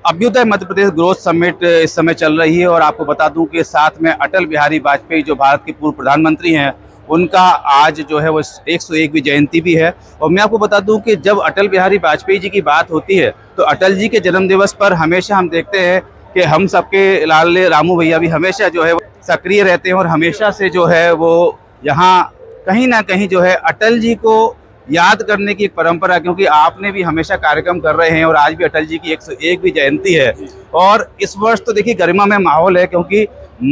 Abhyuday Madhya Pradesh growth summit इस समय चल रही है और आपको बता दूं कि साथ में अटल बिहारी वाजपेयी जो भारत के पूर्व प्रधानमंत्री हैं उनका आज जो है वो 101वीं जयंती भी है। और मैं आपको बता दूं कि जब अटल बिहारी वाजपेयी जी की बात होती है तो अटल जी के जन्म दिवस पर हमेशा हम देखते हैं कि हम सबके लाल रामू भैया भी हमेशा जो है सक्रिय रहते हैं और हमेशा से जो है वो यहाँ कहीं ना कहीं जो है अटल जी को याद करने की एक परंपरा, क्योंकि आपने भी हमेशा कार्यक्रम कर रहे हैं और आज भी अटल जी की 101वीं जयंती है। और इस वर्ष तो देखिए गरिमा में माहौल है, क्योंकि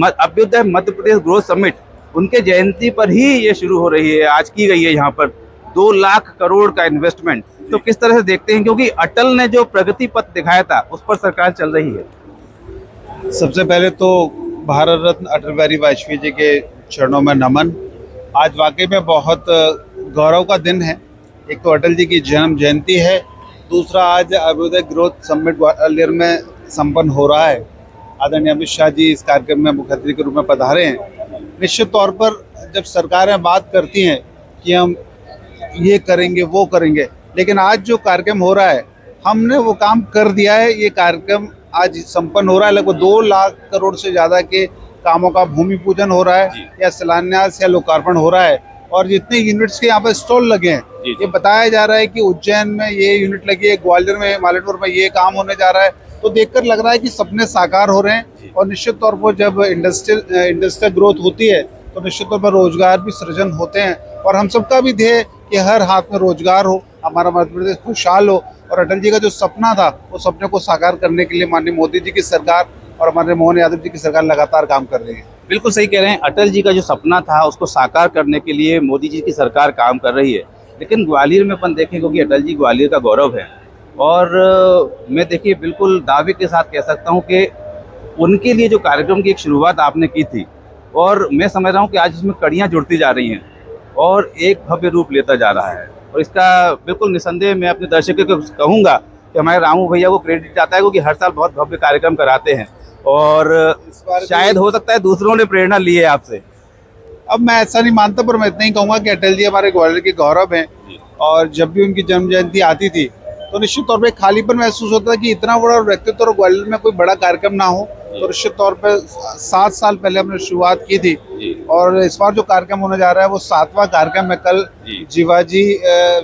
अभ्युदय मध्य प्रदेश ग्रोथ समिट उनके जयंती पर ही ये शुरू हो रही है। आज की गई है यहाँ पर 2 लाख करोड़ का इन्वेस्टमेंट। तो किस तरह से देखते हैं, क्योंकि अटल ने जो प्रगति पथ दिखाया था उस पर सरकार चल रही है। सबसे पहले तो भारत रत्न अटल बिहारी वाजपेयी जी के चरणों में नमन। आज वाकई में बहुत गौरव का दिन है। एक तो अटल जी की जन्म जयंती है, दूसरा आज अभ्युदय ग्रोथ समिट ग्वालियर में संपन्न हो रहा है। आदरणीय अमित शाह जी इस कार्यक्रम में मुख्य अतिथि के रूप में पधारे हैं। निश्चित तौर पर जब सरकारें बात करती हैं कि हम ये करेंगे वो करेंगे, लेकिन आज जो कार्यक्रम हो रहा है हमने वो काम कर दिया है। ये कार्यक्रम आज संपन्न हो रहा है। लगभग 2 लाख करोड़ से ज़्यादा के कामों का भूमि पूजन हो रहा है या शिलान्यास या लोकार्पण हो रहा है। और जितने यूनिट्स के यहाँ पर स्टॉल लगे हैं, ये बताया जा रहा है कि उज्जैन में ये यूनिट लगी है, ग्वालियर में, मालेरपुर में ये काम होने जा रहा है। तो देखकर लग रहा है कि सपने साकार हो रहे हैं। और निश्चित तौर पर जब इंडस्ट्रियल ग्रोथ होती है तो निश्चित तौर पर रोजगार भी सृजन होते हैं। और हम सबका भी ध्येय कि हर हाथ में रोजगार हो, हमारा मध्य प्रदेश खुशहाल हो। और अटल जी का जो सपना था वो सपने को साकार करने के लिए माननीय मोदी जी की सरकार और हमारे मोहन यादव जी की सरकार लगातार काम कर रही है। बिल्कुल सही कह रहे हैं। अटल जी का जो सपना था उसको साकार करने के लिए मोदी जी की सरकार काम कर रही है। लेकिन ग्वालियर में अपन देखें, क्योंकि अटल जी ग्वालियर का गौरव है, और मैं देखिए बिल्कुल दावे के साथ कह सकता हूं कि उनके लिए जो कार्यक्रम की एक शुरुआत आपने की थी, और मैं समझ रहा हूं कि आज इसमें कड़ियां जुड़ती जा रही हैं और एक भव्य रूप लेता जा रहा है। और इसका बिल्कुल निसंदेह मैं अपने दर्शकों को कहूँगा कि हमारे रामू भैया को क्रेडिट जाता है, क्योंकि हर साल बहुत भव्य कार्यक्रम कराते हैं और शायद हो सकता है दूसरों ने प्रेरणा ली है आपसे। अब मैं ऐसा नहीं मानता, पर मैं इतना ही कहूँगा कि अटल जी हमारे ग्वालियर के गौरव हैं। और जब भी उनकी जन्म जयंती आती थी तो निश्चित तौर पे खालीपन महसूस होता है कि इतना बड़ा व्यक्तित्व और ग्वालियर में कोई बड़ा कार्यक्रम ना हो। तो निश्चित तौर पे 7 साल पहले हमने शुरुआत की थी और इस बार जो कार्यक्रम होने जा रहा है वो 7वां कार्यक्रम है। कल जीवाजी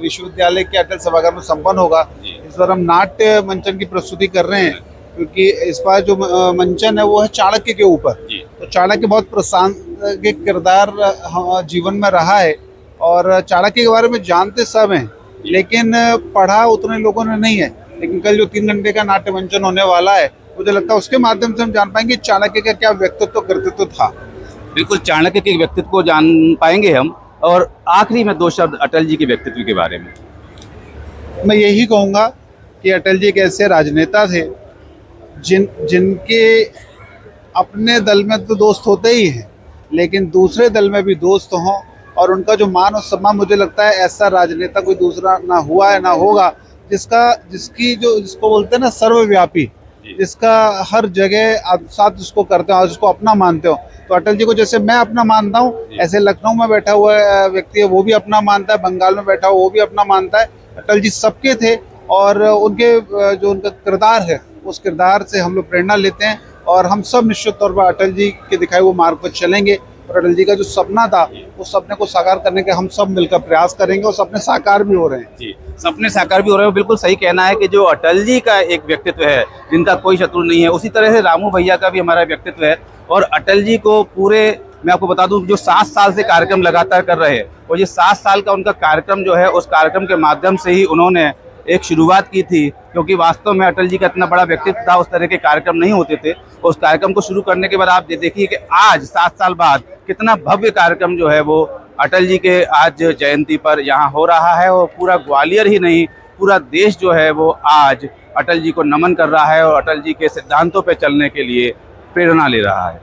विश्वविद्यालय के अटल सभागार में संपन्न होगा। इस बार हम नाट्य मंचन की प्रस्तुति कर रहे हैं, क्योंकि इस बार जो मंचन है वो है चाणक्य के ऊपर। तो चाणक्य बहुत प्रासंगिक किरदार जीवन में रहा है और चाणक्य के बारे में जानते सब हैं, लेकिन पढ़ा उतने लोगों ने नहीं है। लेकिन कल जो 3 घंटे का नाट्य मंचन होने वाला है, मुझे लगता है उसके माध्यम से हम जान पाएंगे चाणक्य का क्या व्यक्तित्व कृतित्व था। बिल्कुल, चाणक्य के व्यक्तित्व को जान पाएंगे हम। और आखिरी में 2 शब्द अटल जी के व्यक्तित्व के बारे में। मैं यही कहूँगा कि अटल जी एक ऐसे राजनेता थे जिनके अपने दल में तो दोस्त होते ही हैं, लेकिन दूसरे दल में भी दोस्त हों। और उनका जो मान और सम्मान, मुझे लगता है ऐसा राजनेता कोई दूसरा ना हुआ है ना होगा, जिसको बोलते हैं ना सर्वव्यापी, जिसका हर जगह साथ जिसको करते हो, जिसको अपना मानते हो। तो अटल जी को जैसे मैं अपना मानता हूँ, ऐसे लखनऊ में बैठा हुआ व्यक्ति है वो भी अपना मानता है, बंगाल में बैठा हुआ वो भी अपना मानता है। अटल जी सबके थे और उनके जो उनका किरदार है उस किरदार से हम लोग प्रेरणा लेते हैं। और हम सब निश्चित तौर पर अटल जी के दिखाए हुए मार्ग पर चलेंगे और अटल जी का जो सपना था उस सपने को साकार करने के हम सब मिलकर प्रयास करेंगे। और सपने साकार भी हो रहे हैं। जी, सपने साकार भी हो रहे हैं। बिल्कुल सही कहना है कि जो अटल जी का एक व्यक्तित्व है जिनका कोई शत्रु नहीं है, उसी तरह से रामू भैया का भी हमारा व्यक्तित्व है। और अटल जी को पूरे, मैं आपको बता दूं, जो 7 साल से कार्यक्रम लगातार कर रहे हैं, और ये 7 साल का उनका कार्यक्रम जो है उस कार्यक्रम के माध्यम से ही उन्होंने एक शुरुआत की थी। क्योंकि वास्तव में अटल जी का इतना बड़ा व्यक्तित्व था, उस तरह के कार्यक्रम नहीं होते थे। उस कार्यक्रम को शुरू करने के बाद आप देखिए कि आज 7 साल बाद कितना भव्य कार्यक्रम जो है वो अटल जी के आज जयंती पर यहाँ हो रहा है। और पूरा ग्वालियर ही नहीं, पूरा देश जो है वो आज अटल जी को नमन कर रहा है और अटल जी के सिद्धांतों पर चलने के लिए प्रेरणा ले रहा है।